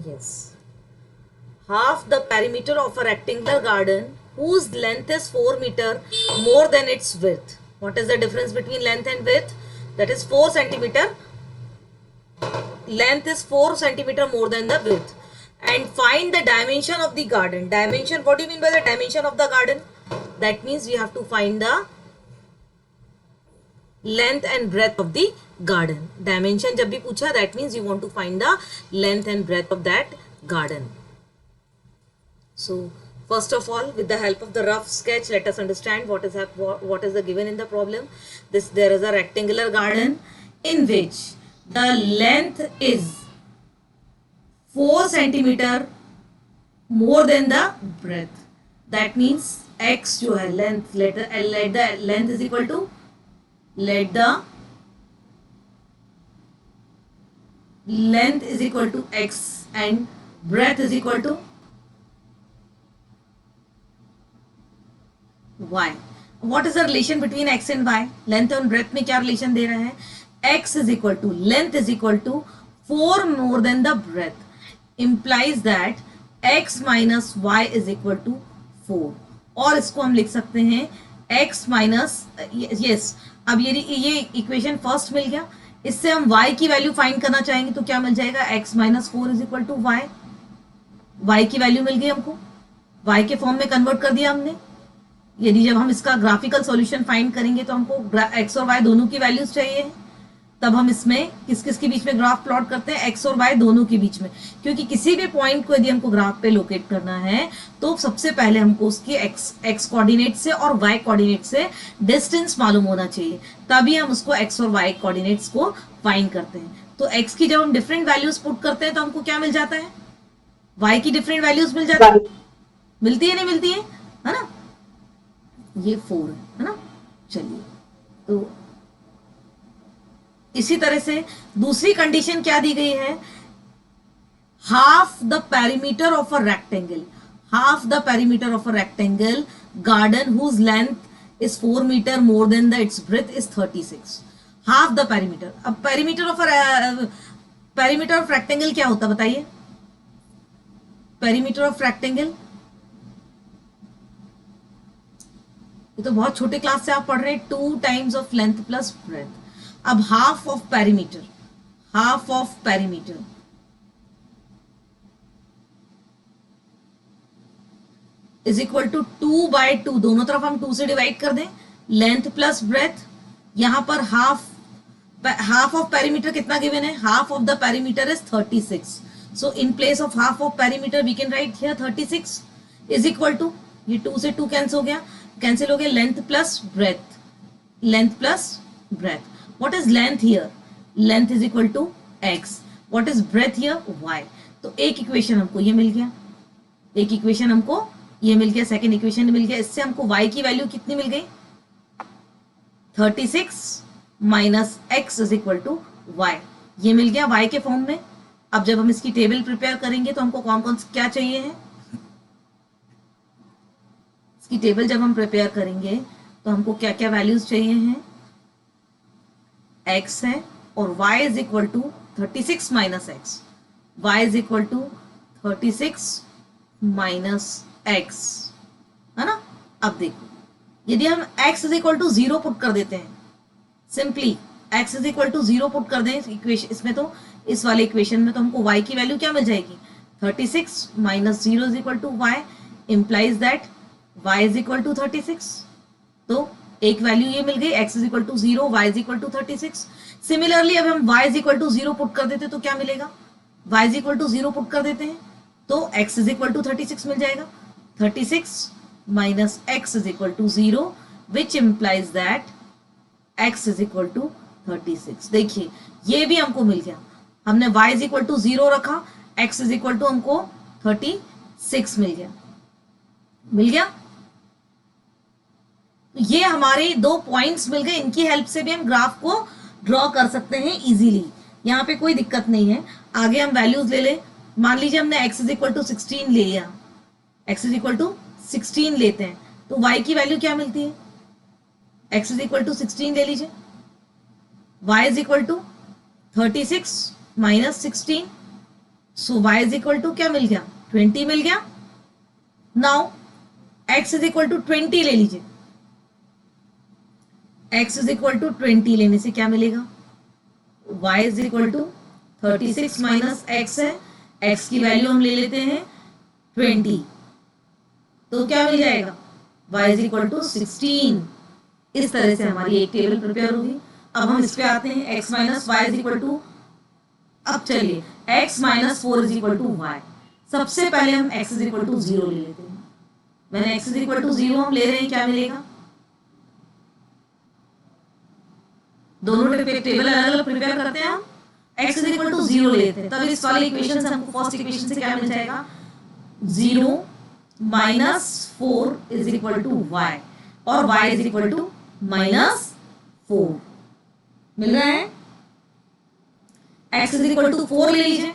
Yes. Half the perimeter of a rectangular garden whose length is 4 meter more than its width. What is the difference between length and width? That is 4 centimeter. Length is 4 centimeter more than the width. And find the dimension of the garden. Dimension, what do you mean by the dimension of the garden? That means we have to find the length and breadth of the garden. Dimension जब भी पूछा, that means you want to find the length and breadth of that garden. So first of all, with the help of the rough sketch, let us understand what is the given in the problem. There is a rectangular garden in which the length is 4 centimeter more than the breadth. That means x जो है length, let the length is equal to, let the length is equal to x and breadth is equal to y. What is the relation between x and y? Length and breadth में क्या relation दे रहा है? x is equal to, length is equal to 4 more than the breadth, implies that x minus y is equal to 4. और इसको हम लिख सकते हैं x minus, yes, अब ये इक्वेशन फर्स्ट मिल गया. इससे हम y की वैल्यू फाइंड करना चाहेंगे तो क्या मिल जाएगा? x minus 4 is equal to y. y की वैल्यू मिल गई हमको, y के फॉर्म में कन्वर्ट कर दिया हमने. यदि जब हम इसका ग्राफिकल सॉल्यूशन फाइंड करेंगे तो हमको x और y दोनों की वैल्यूज चाहिए, तब हम इसमें किस किस के बीच में ग्राफ प्लॉट करते हैं? x और y दोनों के बीच में. क्योंकि किसी भी पॉइंट को यदि हमको ग्राफ पे लोकेट करना है तो सबसे पहले हमको उसके x कोऑर्डिनेट से और y कोऑर्डिनेट से डिस्टेंस मालूम होना चाहिए, तभी हम उसको x और y कोऑर्डिनेट्स को फाइंड करते हैं. तो x की जब हम डिफरेंट वैल्यूज पुट करते हैं तो हमको क्या मिल जाता है? y की डिफरेंट वैल्यूज मिल जाती है. मिलती है नहीं मिलती है ना? ये 4 है ना. चलिए, तो इसी तरह से दूसरी कंडीशन क्या दी गई है? Half the perimeter of a rectangle, half the perimeter of a rectangle garden whose length is 4 metre more than the its breadth is 36. Half the perimeter. अब पेरीमीटर ऑफ रेक्टेंगल क्या होता है बताइए? पेरीमीटर ऑफ रेक्टेंगल, ये तो बहुत छोटे class से आप पढ़ रहे हैं. 2 times of length plus breadth. अब half of perimeter, half of perimeter is equal to 2/2. दोनों तरफ हम 2 से डिवाइड कर दें. Length plus breadth. यहां पर हाफ ऑफ पेरीमीटर कितना गिवन है? Half of the perimeter is 36. So in place of half of perimeter we can write here 36 is equal to, ये 2 से 2 कैंसिल हो गया, length plus breath, length plus breath. What is length here? Length is equal to x. What is breadth here? y. तो एक equation हमको ये मिल गया, एक इक्वेशन हमको ये मिल गया, सेकेंड इक्वेशन मिल गया. इससे हमको y की वैल्यू कितनी मिल गई? 36 minus x is equal to y. ये मिल गया y के फॉर्म में. अब जब हम इसकी टेबल प्रिपेयर करेंगे तो हमको कौन कौन क्या चाहिए है? इसकी टेबल जब हम प्रिपेयर करेंगे तो हमको क्या क्या वैल्यूज चाहिए हैं? x है और y is equal to 36 minus x. y is equal to 36 minus x, है ना. अब देखो, यदि हम x is equal to 0 put कर देते हैं, simply x is equal to 0 put कर दें इक्वेशन इसमें, तो इस वाले इक्वेशन में तो हमको y की वैल्यू क्या मिल जाएगी? 36 minus 0 is equal to y, implies that y is equal to 36. तो एक वैल्यू ये मिल गई, x is equal to 0, y is equal to 36. Similarly अब हम y is equal to 0 put कर देते तो क्या मिलेगा? y is equal to 0 put कर देते हैं तो x इज इक्वल टू 36 मिल जाएगा. 36 minus x is equal to 0 which implies that x is equal to 36. देखिए ये भी हमको मिल गया. हमने y इज इक्वल टू 0 रखा, x इज इक्वल टू हमको 36 मिल गया. मिल गया. ये हमारे 2 पॉइंट्स मिल गए. इनकी हेल्प से भी हम ग्राफ को ड्रॉ कर सकते हैं इजीली. यहाँ पे कोई दिक्कत नहीं है. आगे हम वैल्यूज ले ले. मान लीजिए हमने x इज इक्वल टू 16 ले लिया, x इज इक्वल टू 16 लेते हैं तो y की वैल्यू क्या मिलती है? x इज इक्वल टू 16 ले लीजिए, y is equal to 36 minus 16. So y is equal to क्या मिल गया, 20 मिल गया. Now x is equal to 20 ले लीजिए. x इज इक्वल टू 20 लेने से क्या मिलेगा, y is equal to 36 minus x है, x की वैल्यू हम ले लेते हैं 20, तो क्या मिल जाएगा, y इज इक्वल टू 16. इस तरह से हमारी एक टेबल प्रिपेयर होगी. अब हम इस पे आते हैं, x minus y is equal to, अब चलिए x minus 4 is equal to y. सबसे पहले हम x इज इक्वल टू 0 ले लेते हैं. मैंने x इज इक्वल टू 0 हम ले रहे हैं, क्या मिलेगा, दोनों टेबल अलग अलग प्रिपेयर करते हैं हम. x इज इक्वल टू 0 लेते हैं, तब इस वाले इक्वेशन से हमको फर्स्ट इक्वेशन से क्या मिल जाएगा, 0 minus 4 is equal to y, और y is equal to minus 4 मिल रहा है. x इज इक्वल टू 4 ले लीजिए,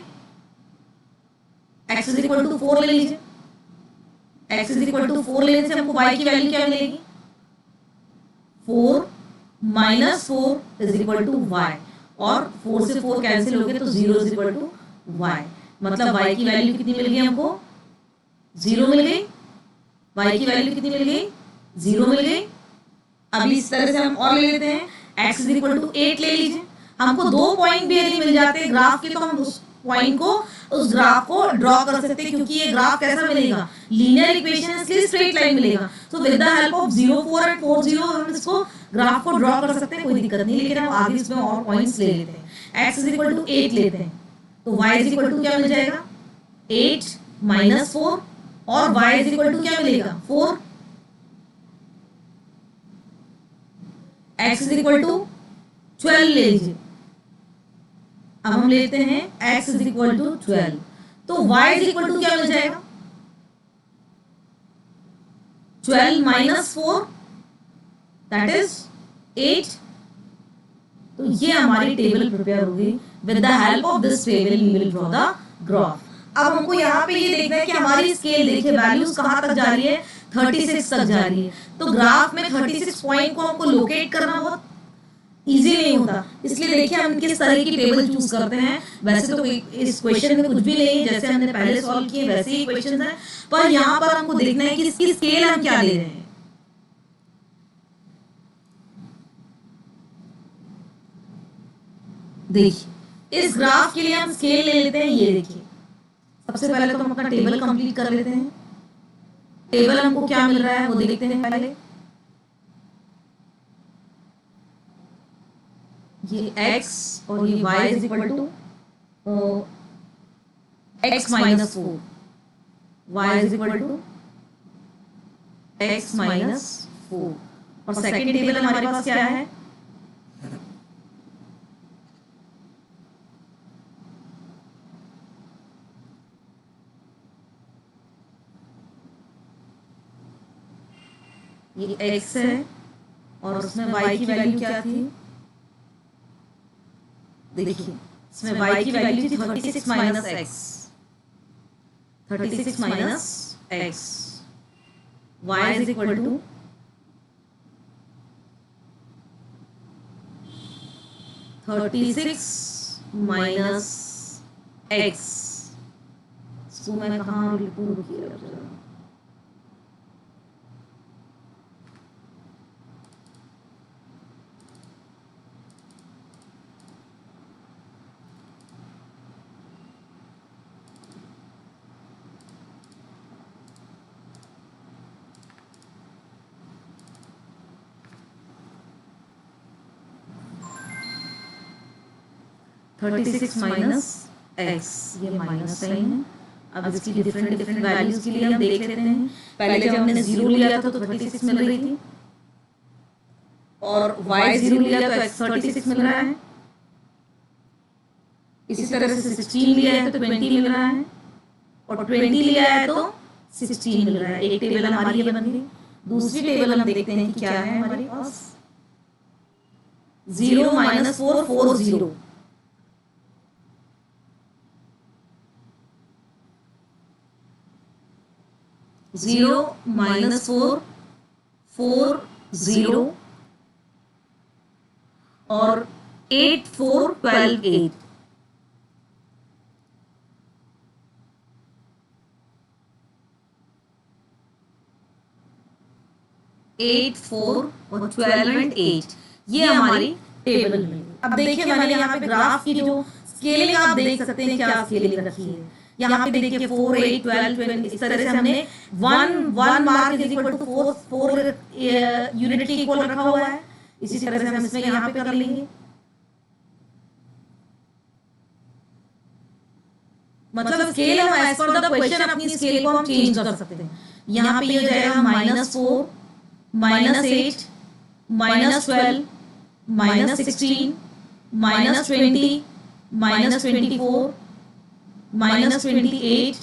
x इज इक्वल टू 4 ले लीजिए. x इज इक्वल टू 4 लेने से हमको y की वैल्यू क्या मिलेगी, 4 minus 4 is equal to y, और 4 से 4 कैंसिल हो गए तो 0 इज इक्वल टू y. मतलब y की वैल्यू कितनी मिल गई हमको, 0 मिल गई. y की वैल्यू कितनी मिल गई, 0 मिल गई. अभी इस तरह से हम और ले लेते हैं, x इज इक्वल टू 8 ले लीजिए. हमको 2 पॉइंट भी यदि मिल जाते ग्राफ के, तो हम उस पॉइंट को, उस ग्राफ को ड्रॉ कर सकते हैं, क्योंकि ये ग्राफ कैसा मिलेगा, लीनियर इक्वेशन, इसलिए स्ट्रेट लाइन मिलेगा. So with the help of 0 4 and 4 0 हम इसको ग्राफ को ड्रॉ कर सकते हैं, कोई दिक्कत नहीं. लेकिन हम आगे इसमें और पॉइंट्स ले लेते हैं. x इज इक्वल टू 8 लेते हैं, तो y इज इक्वल टू क्या मिल जाएगा, 8 माइनस 4, और y इज इक्वल टू क्या मिलेगा, 4. x इज इक्वल टू 12 ले लीजिए. अब हम लेते हैं x इज इक्वल टू 12, तो y इज इक्वल टू क्या मिल जाएगा, 12 माइनस 4 दैट इज 8. तो ये हमारी टेबल प्रिपेयर होगी. With the help of this table we will draw the graph. अब हमको यहाँ पे ये देखना है कि हमारी स्केल देखिए वैल्यूज कहाँ तक जा रही है, 36 तक जा रही है. तो ग्राफ में 36 पॉइंट को हमको लोकेट करना बहुत इजी नहीं होता, इसलिए देखिए हम किस तरह की टेबल चूज करते हैं. वैसे तो इस क्वेश्चन में कुछ भी नहीं है, जैसे हमने पहले सॉल्व किए वैसे ही क्वेश्चन है, पर यहाँ पर हमको देखना है कि इसकी स्केल हम क्या ले रहे हैं. देखिए इस ग्राफ के लिए हम स्केल ले लेते हैं. ये देखिए सबसे पहले तो हम अपना टेबल कंप्लीट कर लेते हैं. टेबल हमको क्या मिल रहा है वो देखते हैं पहले. ये x और ये y is equal to x minus 4, y is equal to x minus 4. और सेकेंड टेबल हमारे पास क्या है, ये x है, और उसमें y की वैल्यू क्या थी, देखिए इसमें y की वैल्यू थी 36 minus x, 36 minus x. y is equal to 36 minus x. So मैं कहाँ लिखूँ, रुकिए. थर्टी सिक्स माइनस एक्स, ये माइनस साइन है. अब इसकी डिफरेंट डिफरेंट वैल्यूज के लिए हम देख लेते हैं. पहले जब हमने 0 लिया था तो 36 मिल रही थी, और y 0 लिया तो x 36 मिल रहा है. इसी तरह से 16 लिया है तो 20 मिल रहा है, और 20 लिया है तो 16 मिल रहा है. एक टेबल हमारी ये बन गई. दूसरी टेबल हम देखते हैं कि क्या है हमारे पास. 0 माइनस 4 4 0, 0 माइनस 4 4 0, और 8 4 12 8. 8, 4 और 12 एंड 8, ये हमारी टेबल में। अब देखिए मैंने यहाँ पे ग्राफ की जो स्केलिंग आप देख सकते हैं, क्या स्केलिंग रखी है। यहाँ पे देखिए 4, 8, 12, 20, इस तरह से हमने 1 mark is equal to 4 unit equal रखा हुआ है। इसी तरह से हम इसमें यहाँ पे कर लेंगे, मतलब स्केल हम एज पर द क्वेश्चन अपनी स्केल को हम चेंज कर सकते हैं। यहाँ पे ये हो जाएगा -4, -8, -12, -16, -20, -24, -28,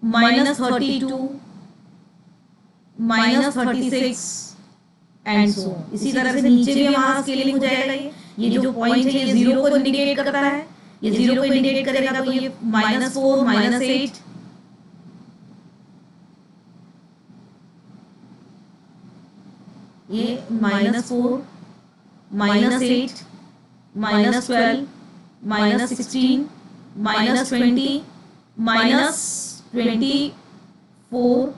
-32, -36 एंड सो। इसी तरह से नीचे भी हमारा स्केलिंग हो जाएगा। ये जो पॉइंट है ये 0 को इंडिकेट करता है, ये 0 को इंडिकेट करेगा, तो ये -4, -8, ये -4, -8, -12, -16, -20, -24,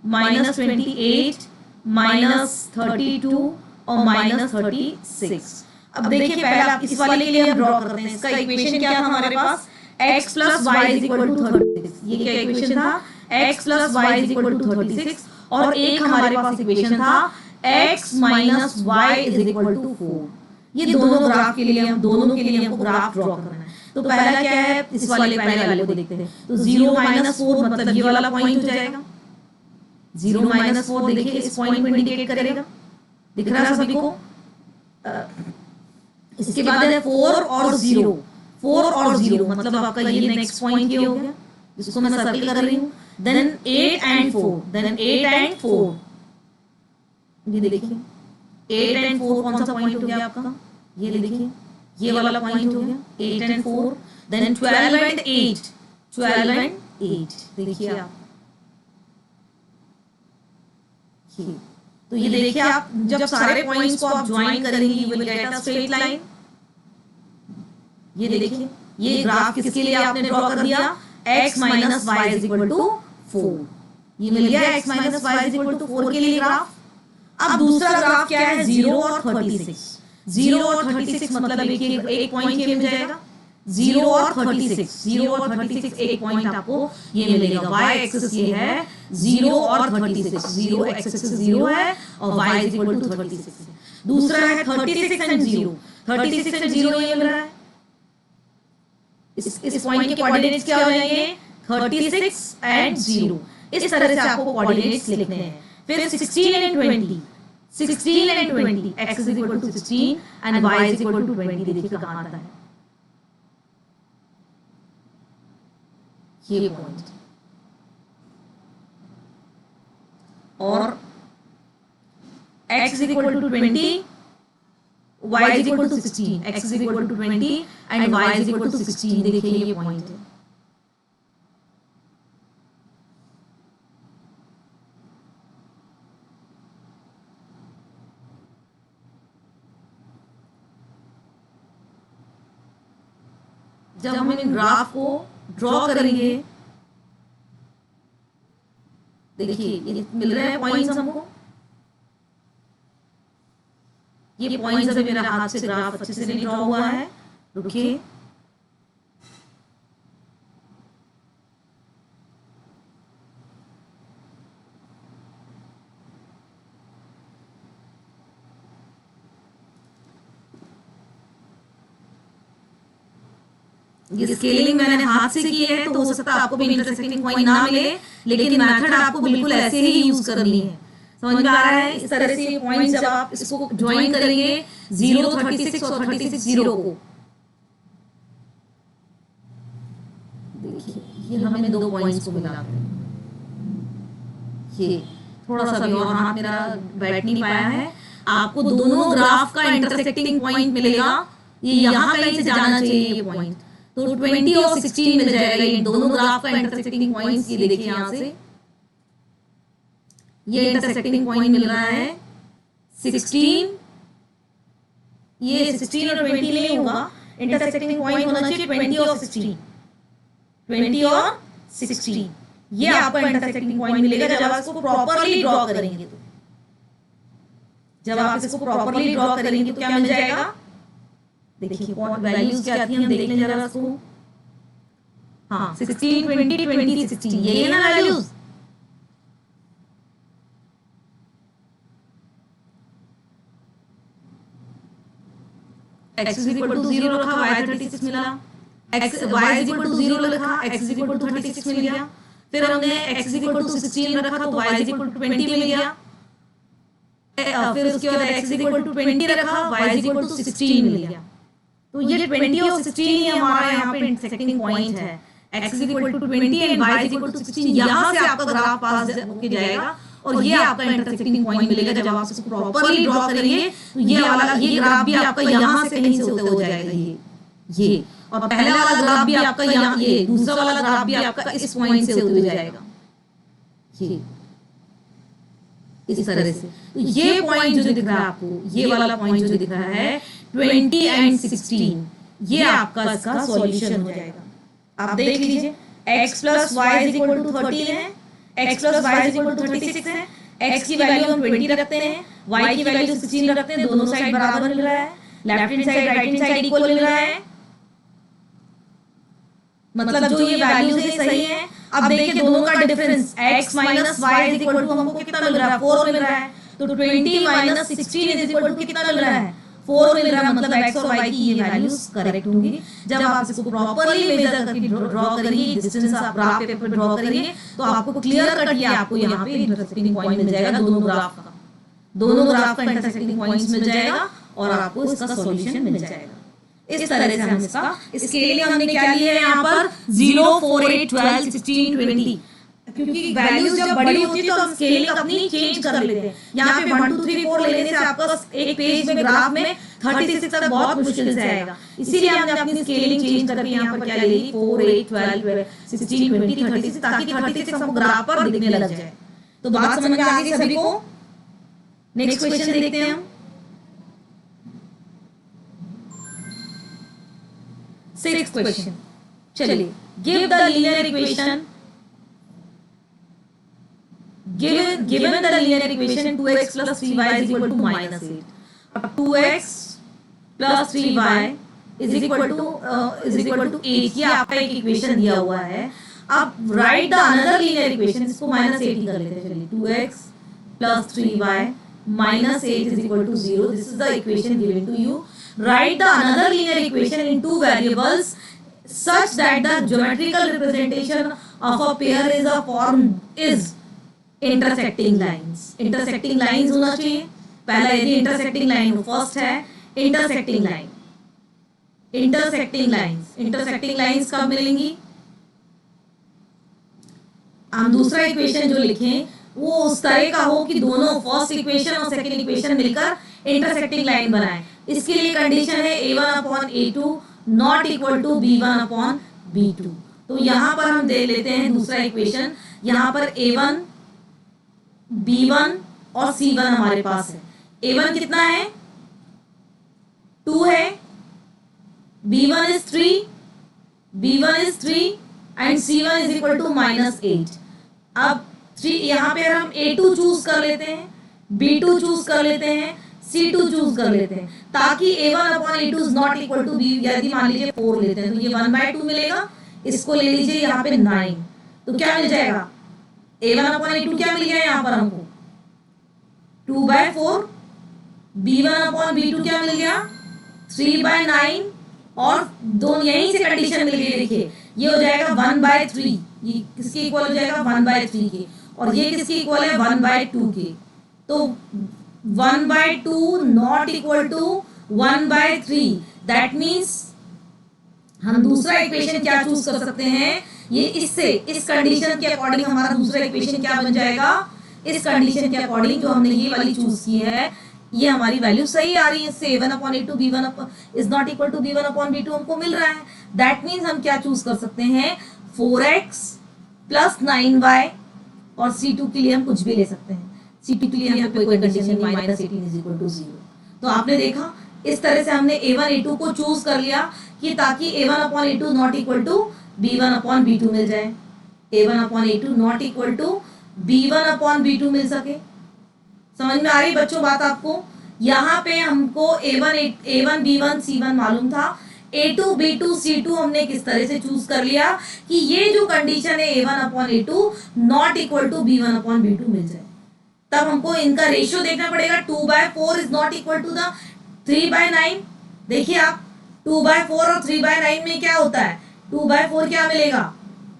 -28, -32 और -36। अब देखिए पहले आप इस वाले के लिए हम ड्रॉ करते हैं। इसका इक्वेशन क्या था हमारे पास, x + y = 36। ये क्या इक्वेशन था, x + y = 36। और एक हमारे पास इक्वेशन था x - y = 4। ये दोनों ग्राफ के लिए हम दोनों के लिए हमको ग्राफ ड्रॉ करना है। तो पहला क्या है, इस वाले पहले वाले को देखते हैं। तो 0 - 4 मतलब ये वाला पॉइंट हो जाएगा। 0 - 4 देखिए इस पॉइंट को इंडिकेट करेगा, दिख रहा है सभी को। इसके बाद है 4 और 0, 4 और 0 मतलब आपका ये नेक्स्ट पॉइंट ये हो गया, जिसको मैं सर्कल कर रही हूँ। देन 8 एंड 4, देन 8 एंड 4, ये देखिए 8 एंड 4 कौन सा पॉइंट हो गया आपका, ये देखिए ये वाला पॉइंट हो गया 8 एंड 4। देन 12 एंड 8, 12 एंड 8 देखिए आप, तो ये देखिए आप जब सारे पॉइंट्स को आप ज्वाइन करेंगे you will get a straight line. ये देखिए ये ग्राफ किसके लिए आपने ड्रॉ कर दिया, x - y = 4। ये मिल गया x - y = 4 के लिए ग्राफ। अब दूसरा ग्राफ क्या है, 0 और 36। 0 और 36 मतलब एक पॉइंट ये मिल जाएगा। 0 और 36, 0 और 36 एक पॉइंट आपको ये मिलेगा। y एक्सिस ये है 0 और 36, 0 एक्सिस 0 है और y = 36 है। दूसरा है 36 एंड 0, 36 एंड 0 ये मिल रहा है। इस पॉइंट के कोऑर्डिनेट्स क्या हो जाएंगे, 36 एंड 0। इस तरह से आपको कोऑर्डिनेट्स लिखने हैं। फिर 16 and 20, 16 and 20, x = 16 and y = 20। देखिए कहां आता है ये पॉइंट। और x = 20, y = 16, x = 20 and y = 16। देखिए ये पॉइंट है। जब हम इन ग्राफ को ड्रॉ करेंगे, देखिए ये मिल रहे हैं पॉइंट्स हमको। ये पॉइंट्स अभी मेरा हाथ से ग्राफ अच्छे से नहीं ड्रॉ हुआ है, रुकिए। ये स्केलिंग मैंने हाथ से की है, तो हो सकता है आपको भी इंटरसेक्टिंग पॉइंट ना मिले, लेकिन मेथड आपको बिल्कुल ऐसे ही यूज करनी है। समझ में आ रहा है? इस तरह से ये पॉइंट जब आप इसको ज्वाइन करेंगे 0, 36 और 36 0 को, देखिए ये हमें दो पॉइंट्स को मिलाते हैं। ये थोड़ा सा भी और हाथ मेरा बैठ नहीं पाया है। आपको दोनों ग्राफ का इंटरसेक्टिंग पॉइंट मिलेगा। ये यहाँ कहीं से जाना चाहिए ये पॉइंट, तो 20 और 16 मिल जाएगा। ये दोनों ग्राफ का इंटरसेक्टिंग पॉइंट्स ये देखिए यहाँ से ये इंटरसेक्टिंग पॉइंट मिल रहा है 16। ये 16 और 20 नहीं होगा, इंटरसेक्टिंग पॉइंट होना चाहिए 20 और 16, 20 और 16। ये आपको इंटरसेक्टिंग पॉइंट मिलेगा जब आप इसको प्रॉपर्ली ड्रॉ करेंगे। तो जब आप इसको प्रॉपरली ड्रॉ करेंगे तो क्या मिल जाएगा, देखिए वैल्यूज क्या थी हम देख लें जरा इसको। हाँ 16 20 20 16 यही है ना values. x is equal to 0 रखा, y 36 मिला, x y is equal to 0 लिखा, x इज इक्वल टू 36 मिल गया। फिर हमने x इज इक्वल टू 16 रखा तो y इज इक्वल टू 20 मिल गया। फिर उसके बाद x इज इक्वल टू 20 रखा, y इज इक्वल टू 16 मिल गया। तो ये 20 और 16 ही हमारा यहाँ पे इंटरसेक्टिंग पॉइंट है। x is equal to 20 and y is equal to 16, यहाँ से आपका ग्राफ पास होके जाएगा और ये आपका इंटरसेक्टिंग पॉइंट मिलेगा। जब आप इसको प्रॉपर्ली ड्रॉ करेंगे तो ये ग्राफ भी आपका यहाँ से कहीं से होते हो जाएगा, ये और पहला वाला ग्राफ भी आपका यहाँ, ये दूसरा वाला ग्राफ भी आपका इस पॉइंट से होते हुए जाएगा, ये इस तरह से। तो ये पॉइंट जो दिख रहा है आपको, ये वाला पॉइंट जो दिख रहा है 20 एंड 16, ये आपका इसका सॉल्यूशन हो जाएगा। आप देख लीजिए x plus y is equal to 13 है, x plus y is equal to 36 है, x की वैल्यू हम 20 रखते हैं, y की वैल्यू 16 रखते हैं, दोनों साइड बराबर मिल रहा है, left hand side right hand side equal मिल रहा है, मतलब जो ये वैल्यूज है सही है। अब देखिए दोनों का difference x minus y is equal to हमको कितना मिल रहा है, 4 मिल रहा है। तो 20 माइनस 16 इज इक्वल टू कितना मिल रहा है, 4 मिल रहा है। मतलब x और y की ये वैल्यूज करेक्ट होंगी। जब आप इसको प्रॉपर्ली मेजर करके ड्रॉ करेंगे, डिस्टेंस आप ग्राफ पेपर ड्रॉ करेंगे तो आपको क्लियर कट ये आपको यहाँ पे इंटरसेक्टिंग पॉइंट मिल जाएगा, दोनों ग्राफ का इंटरसेक्टिंग पॉइंट्स मिल जाएगा और आपको इसका सॉल्यूशन मिल जाएगा। इस तरह से हम इसका स्केलिंग हमने क्या लिया है यहाँ पर 0 4 8 12 16 20, क्योंकि वैल्यूज जब बड़ी होती है तो हम स्केलिंग अपनी चेंज कर लेते हैं। यहाँ पे 1 2 3 4 लेने से आपका एक पेज में ग्राफ में 36 तक बहुत मुश्किल से आएगा, इसीलिए हमने अपनी स्केलिंग चेंज करके यहाँ पर क्या ले ली 4 8 12 16 20 36, ताकि 36 हमको ग्राफ पर दिखने लग जाए। तो बात समझ में आ गई सभी को। नेक्स्ट क्वेश्चन देखते हैं हम। सिक्स्थ क्वेश्चन, चलिए give the linear equation, given the linear equation 2x plus 3y is equal to minus 8. अब 2x plus 3y is equal to 8, ये आपका एक इक्वेशन दिया हुआ है। अब right the another linear equation, इसको माइनस 8 ही कर लेते हैं। चलिए 2x plus 3y minus 8 is equal to 0. This is the equation given to you. Write the another linear equation in two variables such that the geometrical representation of a pair is intersecting lines. Intersecting lines होना चाहिए। पहला यदि intersecting line हो, first है intersecting line, intersecting lines कब मिलेंगी, हम दूसरा इक्वेशन जो लिखें वो उस तरह का हो कि दोनों फर्स्ट इक्वेशन और सेकंड इक्वेशन मिलकर इंटरसेक्टिंग लाइन बनाएं। इसके लिए कंडीशन है a1/a2 not equal to b1/b2। तो यहाँ पर हम दे लेते हैं दूसरा इक्वेशन, यहाँ पर a1 b1 और c1 हमारे पास है। a1 कितना है, 2 है, b1 is 3 and c1 is equal to -8। अब 3 यहाँ पे हम a2 चूज कर लेते हैं, b2 चूज कर लेते हैं, c2 चूज कर लेते हैं, ताकि a1/a2 is not equal to b। यदि मान लीजिए 4 लेते हैं तो ये 1/2 मिलेगा, इसको ले लीजिए यहाँ पे 9, तो क्या मिल जाएगा, a1/a2 क्या मिल गया यहाँ पर हमको 2/4, b1/b2 क्या मिल गया 3/9, और दोनों यहीं से कंडीशन मिल गई। देखिए ये हो जाएगा 1/3, ये किसके इक्वल हो जाएगा 1/3 के, और ये किसके इक्वल है 1/2 के। तो 1/2 not equal to 1/3, that means हम दूसरा इक्वेशन क्या चूज कर सकते हैं, ये इससे इस कंडीशन के अकॉर्डिंग हमारा दूसरा इक्वेशन क्या बन जाएगा, इस कंडीशन के अकॉर्डिंग जो हमने ये वाली चूज की है ये हमारी वैल्यू सही आ रही है। इससे a1/a2 b1 is not equal to b1/b2 हमको मिल रहा है। दैट मीन्स हम क्या चूज कर सकते हैं 4x प्लस 9y, और c2 के लिए हम कुछ भी ले सकते हैं। c2 के लिए यहाँ पे कोई कंडीशन नहीं, -18 इज इक्वल टू 0। तो आपने देखा इस तरह से हमने a1 a2 को चूज कर लिया कि ताकि a1/a2 not equal to b1/b2 मिल जाए, a1/a2 not equal to b1/b2 मिल सके। समझ में आ रही बच्चों बात आपको। यहाँ पे हमको A1 B1 C1 मालूम था, A2 B2 C2 हमने किस तरह से चूज कर लिया कि ये जो कंडीशन है A1 upon A2 not equal to B1 upon B2 मिल जाए। तब हमको इनका रेशियो देखना पड़ेगा, 2/4 is not equal to the 3/9। देखिए आप 2/4 और 3/9 में क्या होता है, 2/4 क्या मिलेगा,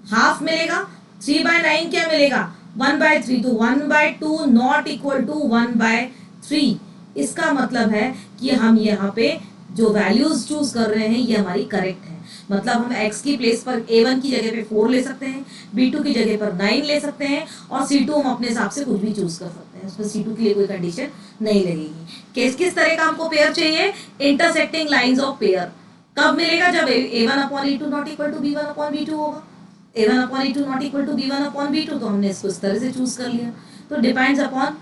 हाफ मिलेगा, 3/9 क्या मिलेगा, 1/3। तो 1/2 नॉट इक्वल टू 1/3। इसका मतलब है कि हम यहाँ पे जो वैल्यूज चूज कर रहे हैं ये हमारी करेक्ट है। मतलब हम x की प्लेस पर A1 की जगह पे 4 ले सकते हैं, B2 की जगह पर 9 ले सकते हैं, और C2 हम अपने हिसाब से कुछ भी चूज कर सकते हैं, उसमें C2 के लिए कोई कंडीशन नहीं लगेगी। किस तरह का हमको पेयर चाहिए, इंटरसेक्टिंग लाइंस ऑफ पेयर। कब मिलेगा, जब A1 upon A2 not equal to B1 upon B2 होगा। A1 upon A2 not equal to B1 upon B2, तो हमने इसको इस तरह से चूज कर लिया। तो depends upon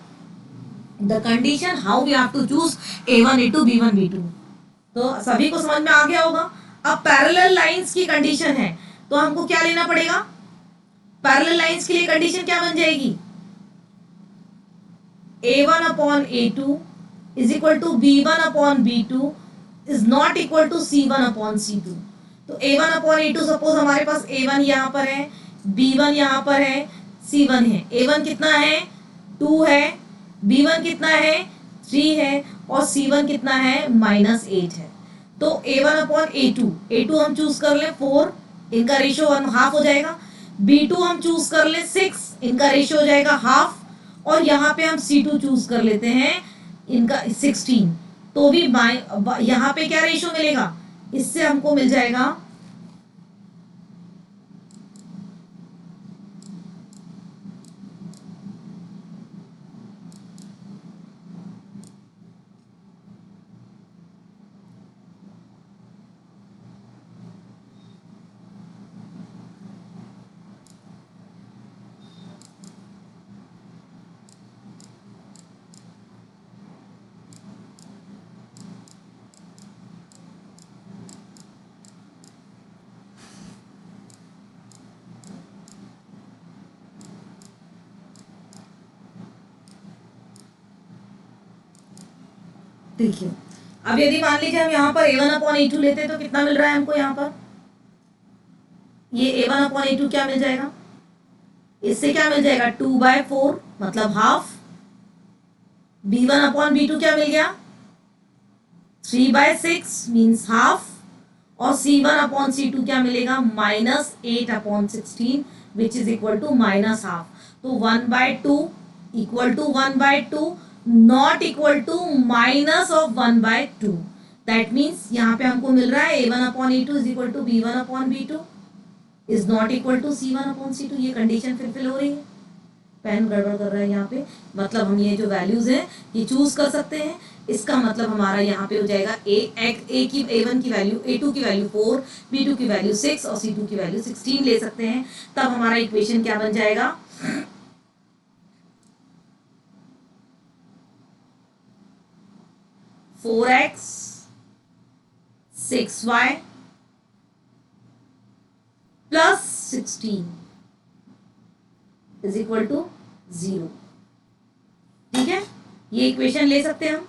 the condition how we have to choose A1 A2 B1 B2। तो सभी को समझ में आ गया होगा। अब पैरेलल लाइंस की कंडीशन है, तो हमको क्या लेना पड़ेगा, पैरेलल लाइंस के लिए कंडीशन क्या बन जाएगी, A1 upon A2 is equal to B1 upon B2 is not equal to C1 upon C2। तो A1 अपॉन A2, सपोज हमारे पास A1 यहाँ पर है, B1 यहाँ पर है, C1 है। A1 कितना है, 2 है, B1 कितना है, 3 है, और C1 कितना है, -8 है। तो A1 अपॉन A2 हम चूज कर ले 4, इनका रेशियो 1 हाफ हो जाएगा। B2 हम चूज कर ले 6, इनका रेशियो हो जाएगा हाफ। और यहाँ पे हम C2 चूज कर लेते हैं, इनका 16। तो भी यहाँ पे क्या रेशियो मिलेगा, इससे हमको मिल जाएगा देखिए, अब यदि मान लीजिए हम यहाँ पर A1 अपॉन A2 लेते हैं तो कितना मिल रहा है हमको, यहाँ पर ये A1 अपॉन A2 क्या मिल जाएगा, इससे क्या मिल जाएगा, 2/4 मतलब हाफ। B1 अपॉन B2 क्या मिल गया, 3/6 मीन्स हाफ। और C1 अपॉन C2 क्या मिलेगा, -8 upon 16 which is equal to -half. तो 1/2 equal to 1/2 not equal to minus of 1/2। That means यहाँ पे हमको मिल रहा है A1 upon A2 is equal to B1 upon B2 is not equal to C1 upon C2। ये condition fulfil हो रही है। पेन गड़बड़ कर रहा है यहाँ पे, मतलब हम ये जो वैल्यूज हैं ये चूज कर सकते हैं। इसका मतलब हमारा यहाँ पे हो जाएगा A1 की वैल्यू, A2 की वैल्यू 4, B2 की वैल्यू 6 और C2 की वैल्यू 16 ले सकते हैं। तब हमारा इक्वेशन क्या बन जाएगा, four x 6y plus 16 is equal to 0। ठीक है, ये इक्वेशन ले सकते हैं हम,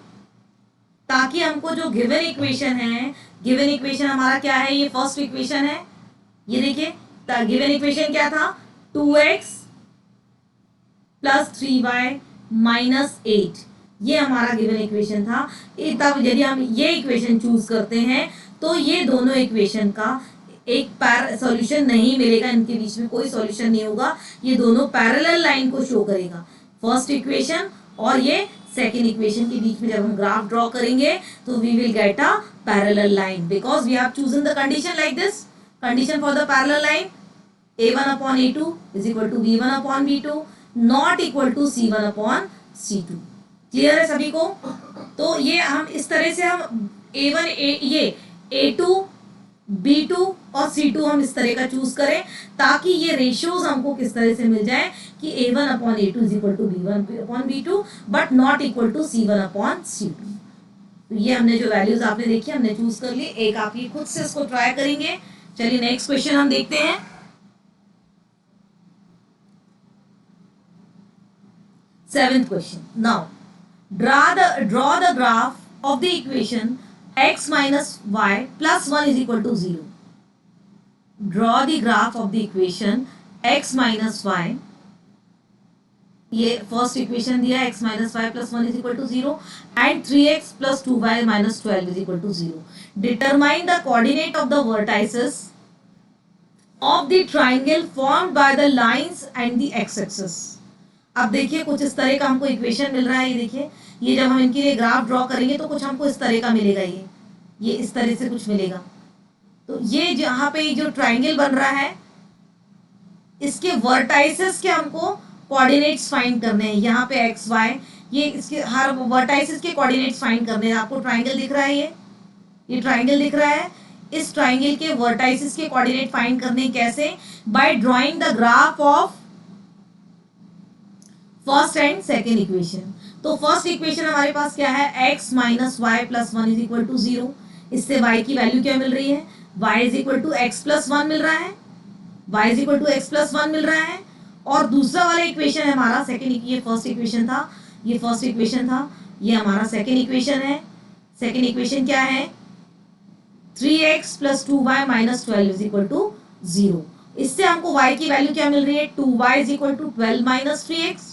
ताकि हमको जो गिवन इक्वेशन है, गिवन इक्वेशन हमारा क्या है, ये फर्स्ट इक्वेशन है। ये देखिए गिवन इक्वेशन क्या था, 2x प्लस 3y माइनस 8, ये हमारा गिवन इक्वेशन था। तब यदि हम ये इक्वेशन चूज करते हैं तो ये दोनों इक्वेशन का एक सॉल्यूशन नहीं मिलेगा, इनके बीच में कोई सॉल्यूशन नहीं होगा। ये दोनों पैरेलल लाइन को शो करेगा, फर्स्ट इक्वेशन और ये सेकेंड इक्वेशन के बीच में जब हम ग्राफ ड्रॉ करेंगे तो we will get a parallel line, because we have chosen the condition like this. Condition for the parallel line, A1 upon A2 is equal to B1 upon B2 not equal to C1 upon C2। Clear है सभी को। तो ये हम इस तरह से हम ये A2 B2 और C2 हम इस तरह का चूज करें, ताकि ये रेशियोज हमको किस तरह से मिल जाए कि A1 upon A2 is equal to B1 upon B2 but not equal to C1 upon C2। तो ये हमने जो वैल्यूज आपने देखी हमने चूज कर ली। एक आप ये खुद से इसको ट्राई करेंगे। चलिए नेक्स्ट क्वेश्चन हम देखते हैं। Seventh question. Now draw the graph of the equation x minus y plus 1 is equal to 0. Draw the graph of the equation x minus y, ये फर्स्ट इक्वेशन दिया है x minus y plus one is equal to zero and 3x plus 2y minus 12 is equal to zero. Determine the coordinate of the vertices of the triangle formed by the lines and the x axis. अब देखिए कुछ इस तरह का हमको equation मिल रहा है. ये देखिए, ये जब हम इनके लिए ग्राफ ड्रॉ करेंगे तो कुछ हमको इस तरह का मिलेगा. ये इस तरह से कुछ मिलेगा. तो ये जहाँ पे जो ट्राइंगल बन रहा है इसके वर्टाइसेस के हमको कोऑर्डिनेट्स फाइंड करने हैं. यहाँ पे एक्स वाई, ये इसके हर वर्टाइसेस के कोऑर्डिनेट्स फाइंड करने हैं. आपको ट्राइंगल दिख रहा है, ये ट्राइंगल दिख रहा है. इस ट्राइंगल के वर्टाइसेस के कोऑर्डिनेट फाइंड करने कैसे? By drawing the graph of first and second equation. तो फर्स्ट इक्वेशन हमारे पास क्या है? x minus y plus one is equal to zero. इससे y की वैल्यू क्या मिल रही है? y is equal to x plus one मिल रहा है. y is equal to x plus one मिल रहा है. और दूसरा वाला इक्वेशन है हमारा सेकेंड. ये फर्स्ट इक्वेशन था, ये फर्स्ट इक्वेशन था, ये हमारा सेकेंड इक्वेशन है. सेकेंड इक्वेशन क्या है? 3x plus 2y minus 12 is equal to zero. इससे हमको y की वैल्यू क्या मिल रही है? 2y is equal to 12 minus 3x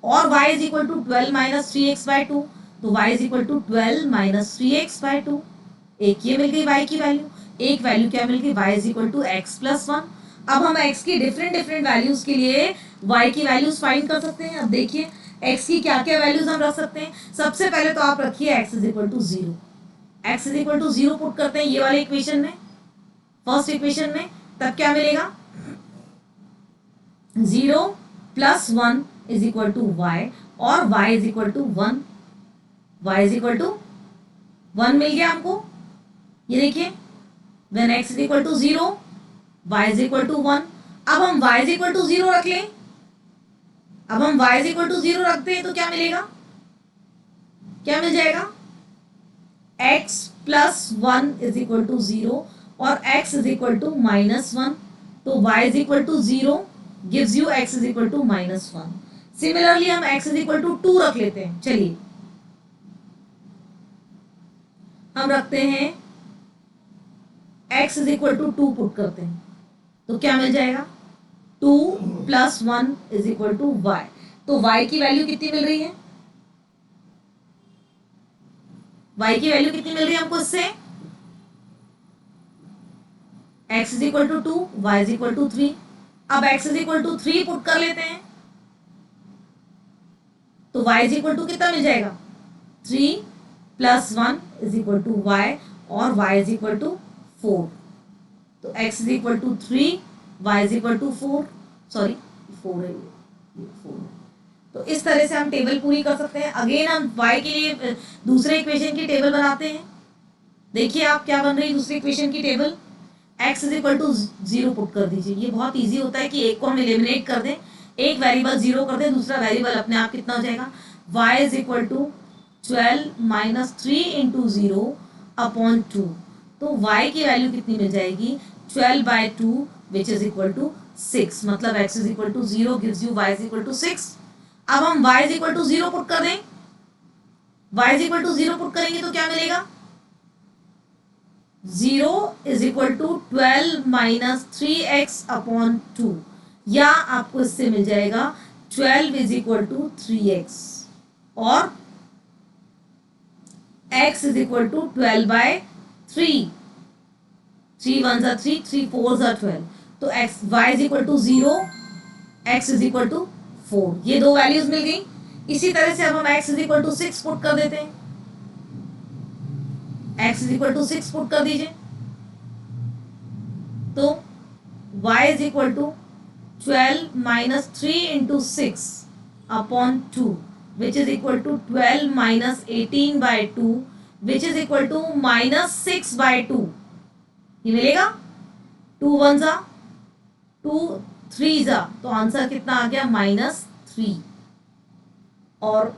और y is equal to 12 minus 3x by 2. तो y is equal to 12 minus 3x by 2. एक ये मिल गई y की वैल्यू. एक वैल्यू क्या मिल गई? y is equal to x plus one. अब हम x की डिफरेंट डिफरेंट वैल्यूज के लिए y की वैल्यूज फाइंड कर सकते हैं. अब देखिए x की क्या क्या वैल्यूज हम रख सकते हैं. सबसे पहले तो आप रखिए x is equal to zero. x is equal to zero put करते हैं ये वाले इक्वेशन में, फर्स्ट इक्वेशन में. तब क्या मिलेगा? Zero plus one is equal to y और y is equal to one. y is equal to one मिल गया हमको. ये देखिए, when x is equal to zero y is equal to one. अब हम y is equal to zero रख लें. अब हम y is equal to zero रखते हैं तो क्या मिलेगा? क्या मिल जाएगा? x plus one is equal to zero और x is equal to minus one. तो y is equal to zero gives you x is equal to minus one. Similarly हम x is equal to two रख लेते हैं. चलिए हम रखते हैं x is equal to two put करते हैं तो क्या मिल जाएगा? Two plus one is equal to y. तो y की वैल्यू कितनी मिल रही है? y की वैल्यू कितनी मिल रही है हमको इससे? x is equal to two, y is equal to three. अब x is equal to three put कर लेते हैं तो y इज इक्वल टू कितना मिल जाएगा? Three plus one is equal to y और y is equal to four. तो x is equal to three, y is equal to four. Sorry, four है ये, फोर. तो इस तरह से हम टेबल पूरी कर सकते हैं. अगेन हम y के लिए दूसरे इक्वेशन की टेबल बनाते हैं. देखिए आप क्या बन रही है दूसरी इक्वेशन की table. x is equal to zero put कर दीजिए. ये बहुत इजी होता है कि एक को हम एलिमिनेट कर दें, एक वेरिएबल जीरो कर दें, दूसरा वेरिएबल अपने आप कितना हो जाएगा? y is equal to 12 minus three into zero upon two. तो y की वैल्यू कितनी मिल जाएगी? 12 by two which is equal to 6. मतलब x is equal to zero gives you y is equal to 6. अब हम y is equal to zero put कर दें. y is equal to zero put करेंगे तो क्या मिलेगा? Zero is equal to 12 minus three x upon two. या आपको इससे मिल जाएगा 12 इज इक्वल टू 3x और x is equal to 12 by three. Three one जा थ्री, थ्री फोर जा 12. तो x y is equal to zero, x is equal to four. ये दो वैल्यूज मिल गई. इसी तरह से अब हम x is equal to six put कर देते हैं. x is equal to six put कर दीजिए तो y is equal to 12 minus three into six upon two which is equal to 12 minus 18 by two which is equal to minus six by two. ये मिलेगा. Two one जा two, three जा, तो answer कितना आ गया? Minus three. और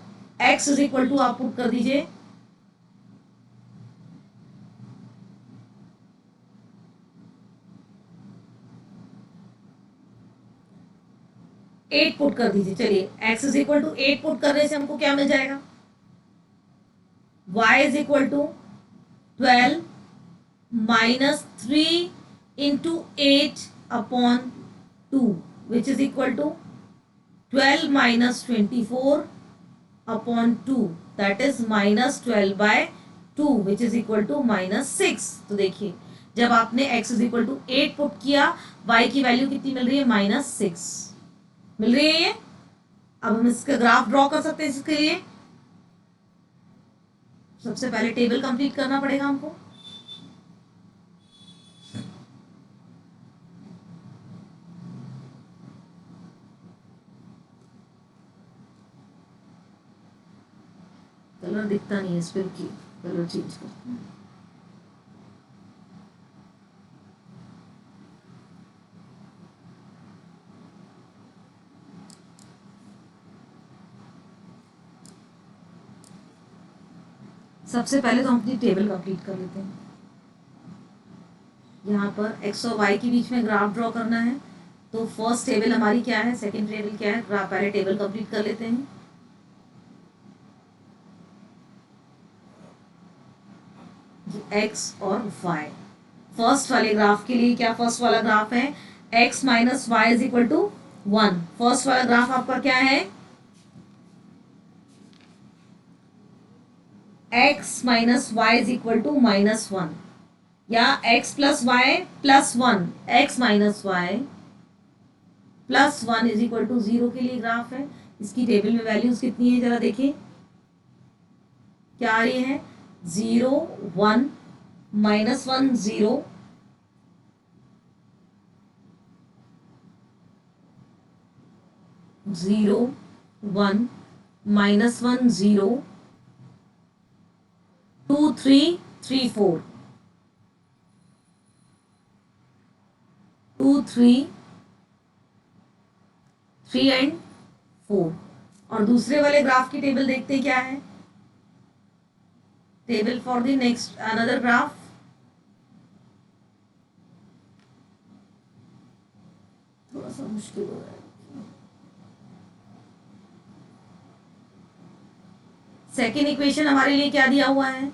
x is equal to आप पुट कर दीजिए 8 पुट कर दीजिए. चलिए x is equal to 8 put करने से हमको क्या मिल जाएगा? y is equal to 12 minus 3 into 8 upon 2 which is equal to 12 minus 24 upon 2 that is minus 12 by 2 which is equal to minus 6. तो देखिए जब आपने x is equal to 8 put किया y की वैल्यू कितनी मिल रही है minus 6 मिल रही है ये. अब हम इसका ग्राफ ड्रॉ कर सकते हैं. इसके लिए सबसे पहले टेबल कंप्लीट करना पड़ेगा हमको. कलर दिखता नहीं है इस पर की कलर चेंज करते हैं. सबसे पहले तो हम अपनी टेबल कंप्लीट कर लेते हैं. यहाँ पर x और y के बीच में ग्राफ ड्रॉ करना है. तो फर्स्ट टेबल हमारी क्या है, सेकंड टेबल क्या है, ग्राफ पहले टेबल कंप्लीट कर लेते हैं. x और y फर्स्ट वाले ग्राफ के लिए क्या फर्स्ट वाला ग्राफ है x minus y is equal to 1. First वाला ग्राफ आपका क्या है x minus y is equal to minus 1 या x plus y plus 1. x minus y plus 1 is equal to 0 के लिए ग्राफ है. इसकी टेबल में वैल्यूज कितनी है जरा देखिए क्या आ रही है. 0 1 माइनस 1 0 0 1 माइनस 1 0 2 3 3 4 2 3 3 एंड 4. और दूसरे वाले ग्राफ की टेबल देखते हैं क्या है. Table for the next another graph. थोड़ा सा मुश्किल हो रहा है. सेकेंड इक्वेशन हमारे लिए क्या दिया हुआ है.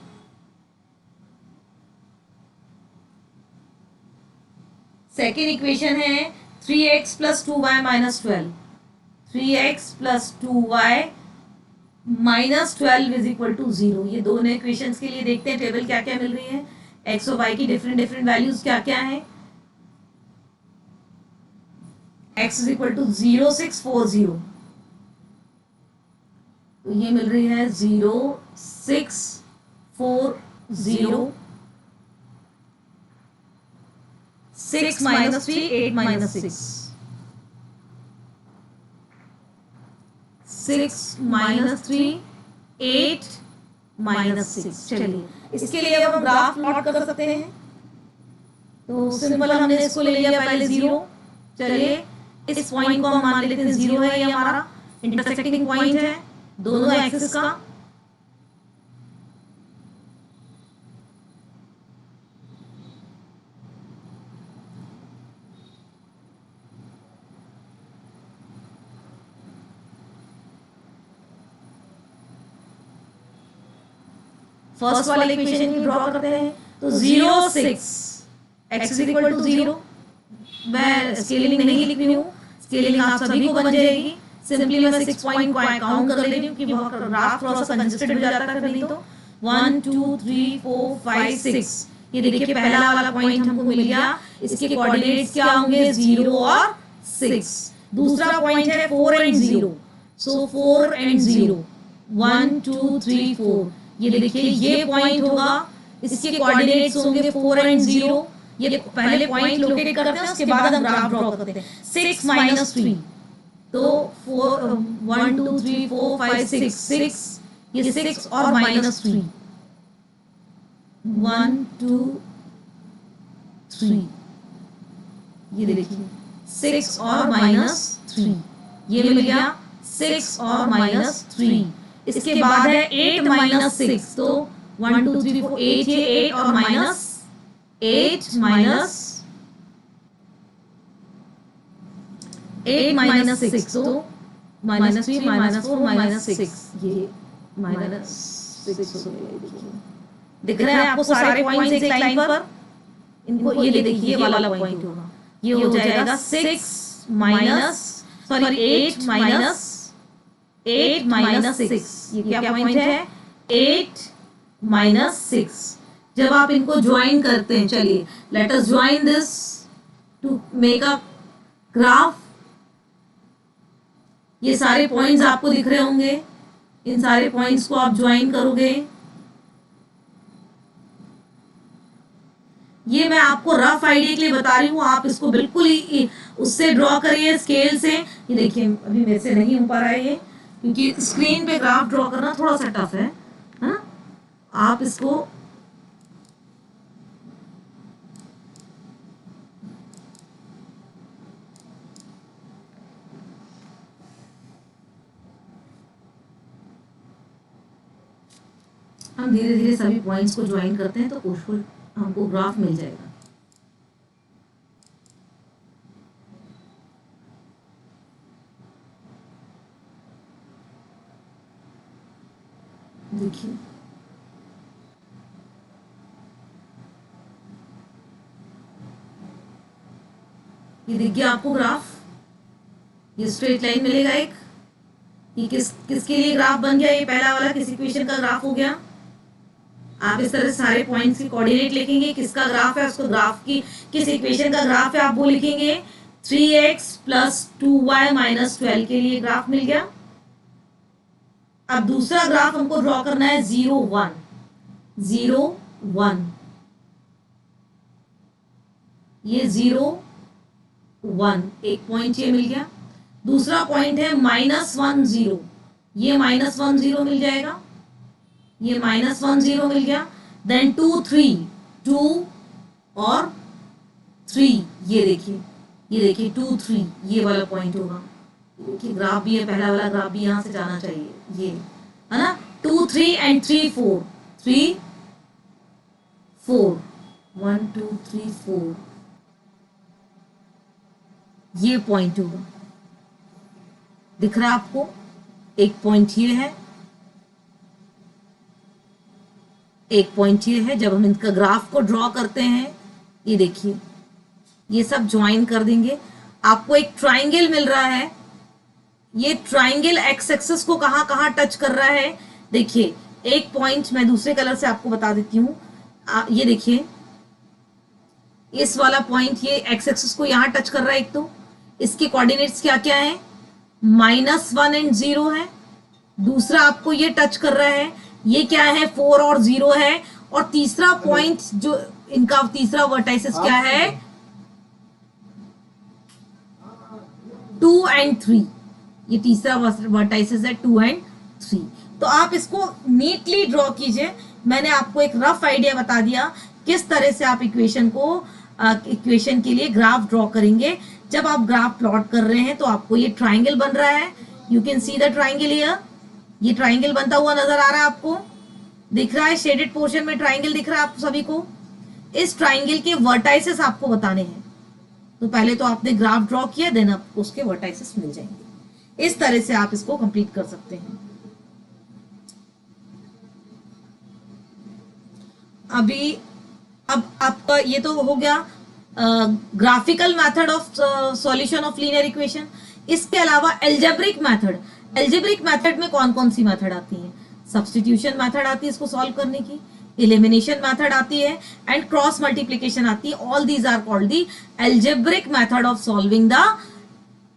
सेकेंड इक्वेशन है 3x plus 2y minus 12. 3x plus 2y minus 12 is equal to 0. ये दोनों इक्वेशंस के लिए देखते हैं टेबल क्या क्या मिल रही है. x और y की डिफरेंट डिफरेंट वैल्यूज क्या क्या है. x is equal to 0 6 4 0. तो ये मिल रही है 0 6 4 0 6 माइनस 3 8 माइनस 6 6 माइनस 3 8 माइनस 6. चलिए इसके लिए अब हम ग्राफ प्लॉट कर सकते हैं. तो सिंपल हमने इसको ले लिया पहले 0. चलिए इस पॉइंट को हम मान लेते हैं 0 है ये हमारा इंटरसेक्टिंग पॉइंट है दोनों एक्सिस का. फर्स्ट वाले इक्वेशन की ड्रॉ करते हैं. तो 0 6 x इज इक्वल टू 0. मैं स्केलिंग नहीं लिख रही हूँ. स्केलिंग आप सभी को बन जाएगी. सिंपली मैं 6 पॉइंट को काउंट कर ले रही हूँ कि ग्राफ थोड़ा सा कंजेस्टेड हो जाता है. नहीं तो 1 2 3 4 5 6. ये देखिए पहला वाला पॉइंट हमको मिल गया. इसके कोऑर्डिनेट्स क्या होंगे 0 और 6. दूसरा पॉइंट है 4 एंड 0. So 4 and 0 1 2 3 4. ये देखिए ये पॉइंट होगा. इसके कोऑर्डिनेट्स होंगे 4 एंड 0. ये पहले पॉइंट लोकेट करते हैं उसके बाद हम ग्राफ ड्रॉ करते हैं. 6 माइनस 3 तो 4 1 2 3 4 5 6 6. ये 6 और माइनस 3 1 2 3. ये देखिए 6 और माइनस 3. ये मिल गया 6 और माइनस 3. इसके बाद है 8 माइनस 6. तो 1 2 3 4 8. ये 8 और माइनस 8 माइनस 8 माइनस 6. तो माइनस 3 माइनस 4 माइनस 6. ये माइनस 6 हो गया, ये देखिए दिख रहे हैं आपको सारे पॉइंट्स एक लाइन पर। इनको ये देखिए ये वाला पॉइंट होगा, ये हो जाएगा 6 माइनस सॉरी 8 माइनस 6। ये क्या पॉइंट है? 8 माइनस 6। जब आप इनको ज्वाइन करते हैं, चलिए let us join this to make a graph. ये सारे पॉइंट्स आपको दिख रहे होंगे, इन सारे पॉइंट्स को आप ज्वाइन करोगे। ये मैं आपको रफ आइडिया के लिए बता रही हूँ, आप इसको बिल्कुल ही उससे ड्रॉ करिए स्केल से। ये देखिए अभी मेरे से नहीं हो पा रहा है ये, क्योंकि स्क्रीन पे ग्राफ ड्रॉ करना थोड़ा सा टफ है ना। आप इसको हम धीरे धीरे सभी पॉइंट्स को ज्वाइन करते हैं तो उसको हमको ग्राफ मिल जाएगा। देखिए ये देखिए आपको ग्राफ, ये स्ट्रेट लाइन मिलेगा एक। ये किसके लिए ग्राफ बन गया? ये पहला वाला किस इक्वेशन का ग्राफ हो गया। आप इस तरह सारे पॉइंट्स की कोऑर्डिनेट लिखेंगे, किसका ग्राफ है, उसको ग्राफ की किस इक्वेशन का ग्राफ है आप वो लिखेंगे। 3x प्लस 2y माइनस 12 के लिए ग्राफ मिल गया। अब दूसरा ग्राफ हमको ड्रॉ करना है 0 1 0 1। ये 0 1 एक पॉइंट ये मिल गया। दूसरा पॉइंट है -1 0, ये -1 0 मिल जाएगा, ये -1 0 मिल गया। देन 2 3 2 और 3, ये देखिए 2 3 ये वाला पॉइंट होगा। कि ग्राफ भी है, पहला वाला ग्राफ भी यहां से जाना चाहिए, ये है ना। 2 3 एंड 3 4 3 4 1 2 3 4 ये पॉइंट होगा। दिख रहा है आपको? एक पॉइंट ये है, एक पॉइंट ये है। जब हम इनका ग्राफ को ड्रॉ करते हैं, ये देखिए ये सब ज्वाइन कर देंगे, आपको एक ट्राइंगल मिल रहा है। ये ट्राइंगल एक्स एक्सिस को कहां कहां टच कर रहा है देखिए। एक पॉइंट मैं दूसरे कलर से आपको बता देती हूँ, ये देखिए इस वाला पॉइंट ये एक्स एक्सिस को यहां टच कर रहा है। एक तो इसके कोऑर्डिनेट्स क्या क्या है, -1 एंड 0 है। दूसरा आपको ये टच कर रहा है, ये क्या है 4 और 0 है। और तीसरा पॉइंट जो इनका तीसरा वर्टाइसिस क्या है 2 एंड 3। ये तीसरा वर्टाइसिस है 2 एंड 3। तो आप इसको नीटली ड्रॉ कीजिए। मैंने आपको एक रफ आइडिया बता दिया किस तरह से आप इक्वेशन के लिए ग्राफ ड्रॉ करेंगे। जब आप ग्राफ प्लॉट कर रहे हैं तो आपको ये ट्राइंगल बन रहा है, you can see the triangle here. ये ट्राइंगल बनता हुआ नजर आ रहा है आपको, दिख रहा है शेडेड पोर्शन में ट्राइंगल दिख रहा है आप सभी को। इस ट्राइंगल के वर्टाइसेस आपको बताने हैं, तो पहले तो आपने ग्राफ ड्रॉ किया, देन आपको उसके वर्टाइसेस मिल जाएंगे। इस तरह से आप इसको कंप्लीट कर सकते हैं। अब आपका ये तो हो गया graphical method of solution of linear equation. इसके अलावा एल्जेब्रिक मेथड में कौन कौन सी मेथड आती है? सब्स्टिट्यूशन मेथड आती है इसको सॉल्व करने की, एलिमिनेशन मेथड आती है, एंड क्रॉस मल्टीप्लिकेशन आती है। All these are called the algebraic method of solving the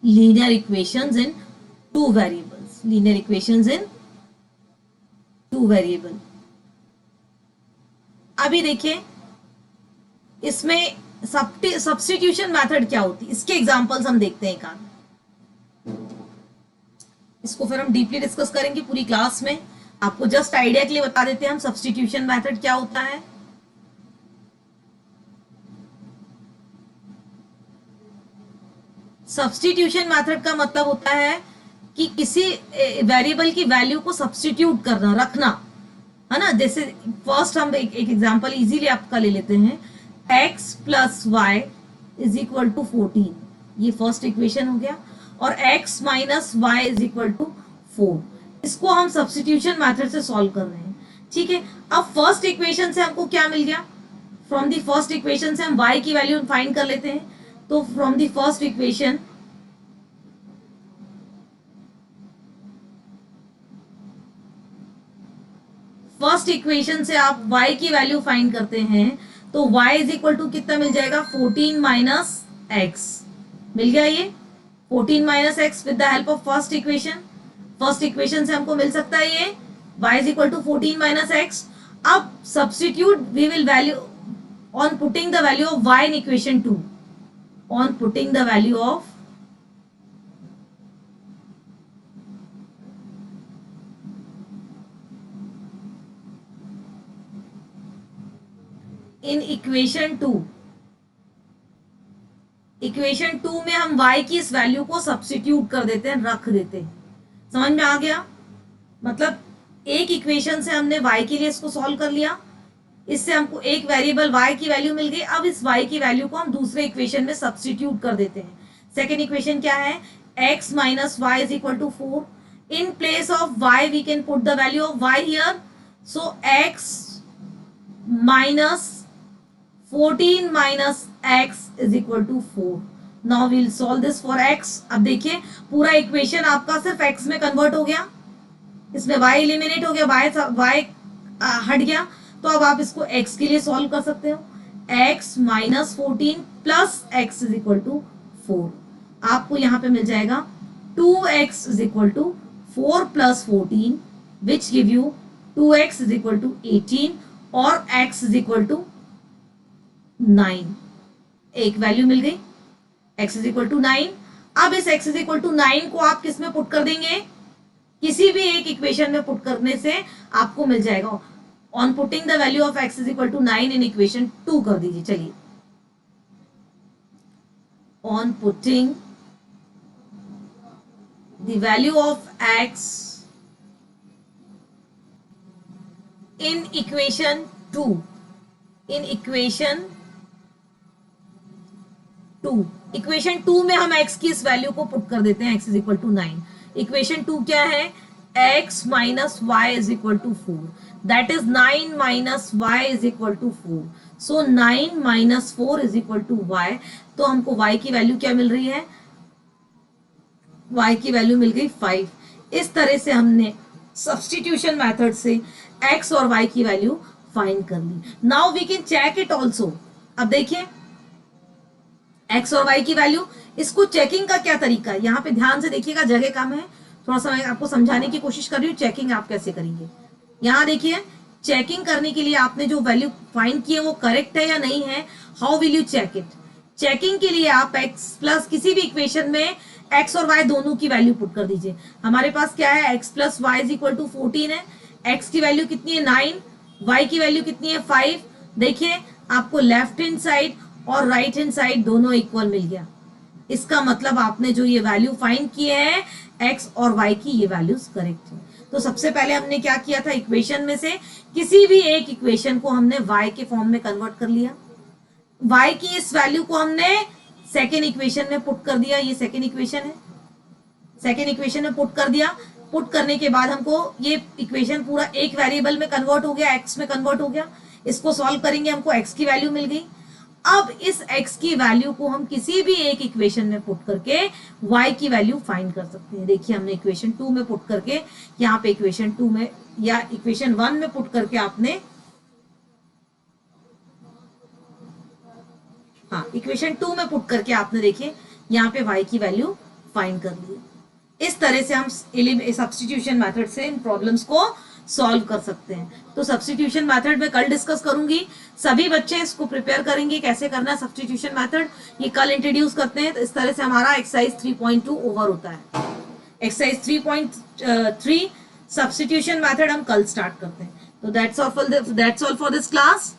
linear equations in two variables. Linear equations in two variable. अभी देखिए इसमें सब्स्टिट्यूशन मेथड क्या होती है, इसके एग्जांपल्स हम देखते हैं एक आध। इसको फिर हम डीपली डिस्कस करेंगे पूरी क्लास में। आपको जस्ट आइडिया के लिए बता देते हैं हम सब्स्टिट्यूशन मेथड क्या होता है। सब्स्टिट्यूशन मेथड का मतलब होता है कि किसी वेरिएबल की वैल्यू को सब्स्टिट्यूट करना, रखना, है ना। जैसे फर्स्ट हम एक एग्जांपल इजीली आपका ले लेते हैं, x plus y is equal to 14। ये फर्स्ट इक्वेशन हो गया। और x minus y is equal to 4। इसको हम सब्स्टिट्यूशन मेथड से सॉल्व कर रहे हैं। ठीक है, अब फर्स्ट इक्वेशन से हमको क्या मिल गया, फ्रॉम द फर्स्ट इक्वेशन से हम y की वैल्यू फाइंड कर लेते हैं। तो फ्रॉम द फर्स्ट इक्वेशन से आप y की वैल्यू फाइंड करते हैं तो y इज इक्वल टू कितना मिल जाएगा, 14 माइनस एक्स मिल गया। ये 14 minus x with the help of first equation से हमको मिल सकता है ये y is equal to 14 minus x. अब substitute we will value on putting the value of y in equation 2, on putting the value of in equation 2 में हम y की इस वैल्यू को सब्स्टिट्यूट कर देते हैं, रख देते हैं। समझ में आ गया, मतलब एक इक्वेशन से हमने y के लिए इसको सॉल्व कर लिया, इससे हमको एक वेरिएबल y की वैल्यू मिल गई। अब इस y की वैल्यू को हम दूसरे इक्वेशन में सब्स्टिट्यूट कर देते हैं। सेकेंड इक्वेशन क्या है, x minus y is equal to 4। In place of y we can put the value of y here, so x minus 14 minus x is equal to 4। Now we'll solve this for x। अब देखिए पूरा equation आपका सिर्फ x में convert हो गया, इसमें y eliminate हो गया, y हट गया। तो अब आप इसको x के लिए सॉल्व कर सकते हो, x minus 14 plus x is equal to 4। आपको यहाँ पे मिल जाएगा 2x is equal to 4 plus 14 which give you 2x is equal to 18 और x इज इक्वल टू 9। एक वैल्यू मिल गई, x इज इक्वल टू 9। अब इस x इज इक्वल टू 9 को आप किस में पुट कर देंगे, किसी भी एक इक्वेशन में पुट करने से आपको मिल जाएगा। On putting the value of x is equal to 9 in equation 2 कर दीजिए। चलिए, on putting the value of x in equation 2, in equation 2 में हम x की इस वैल्यू को पुट कर देते हैं, x is equal to 9। Equation 2 क्या है, x minus y is equal to 4, that is 9 minus y is equal to 4। So 9 minus 4 is equal to y। तो हमको y की वैल्यू क्या मिल रही है, y की वैल्यू मिल गई 5। इस तरह से हमने सब्स्टिट्यूशन मेथड से x और y की वैल्यू फाइंड कर ली। Now we can check it also. अब देखिए x और y की वैल्यू, इसको चेकिंग का क्या तरीका है, यहाँ पे ध्यान से देखिएगा, जगह कम है, थोड़ा सा मैं आपको समझाने की कोशिश कर रही हूँ। चेकिंग आप कैसे करेंगे, यहाँ देखिए, चेकिंग करने के लिए आपने जो वैल्यू फाइंड की है वो करेक्ट है या नहीं है, how will you check it. Checking के लिए आप x प्लस किसी भी इक्वेशन में x और y दोनों की वैल्यू पुट कर दीजिए। हमारे पास क्या है, x plus y is equal to 14 है, x की वैल्यू कितनी है 9, y की वैल्यू कितनी है 5। देखिए आपको लेफ्ट हैंड साइड और राइट हैंड साइड दोनों इक्वल मिल गया। इसका मतलब आपने जो ये वैल्यू फाइंड किए हैं x और y की, ये वैल्यूज करेक्ट है। तो सबसे पहले हमने क्या किया था, इक्वेशन में से किसी भी एक इक्वेशन को हमने y के फॉर्म में कन्वर्ट कर लिया, y की इस वैल्यू को हमने सेकेंड इक्वेशन में पुट कर दिया। ये सेकेंड इक्वेशन है, सेकेंड इक्वेशन में पुट कर दिया। पुट करने के बाद हमको ये इक्वेशन पूरा एक वेरिएबल में कन्वर्ट हो गया, x में कन्वर्ट हो गया। इसको सॉल्व करेंगे, हमको x की वैल्यू मिल गई। अब इस x की वैल्यू को हम किसी भी एक इक्वेशन में पुट करके y की वैल्यू फाइंड कर सकते हैं। देखिए हमने इक्वेशन 2 में पुट करके, यहाँ पे इक्वेशन 2 में या इक्वेशन 1 में पुट करके आपने, हाँ इक्वेशन 2 में पुट करके आपने देखिए यहाँ पे y की वैल्यू फाइंड कर ली। इस तरह से हम सब्स्टिट्यूशन मेथड से इन प्रॉब्लम्स को सॉल्व कर सकते हैं। तो सब्स्टिट्यूशन मेथड में कल डिस्कस करूंगी, सभी बच्चे इसको प्रिपेयर करेंगे कैसे करना है सब्स्टिट्यूशन मेथड, ये कल इंट्रोड्यूस करते हैं। तो इस तरह से हमारा एक्सरसाइज 3.2 ओवर होता है। एक्सरसाइज 3.3 सब्स्टिट्यूशन मेथड हम कल स्टार्ट करते हैं। तो that's all for this class.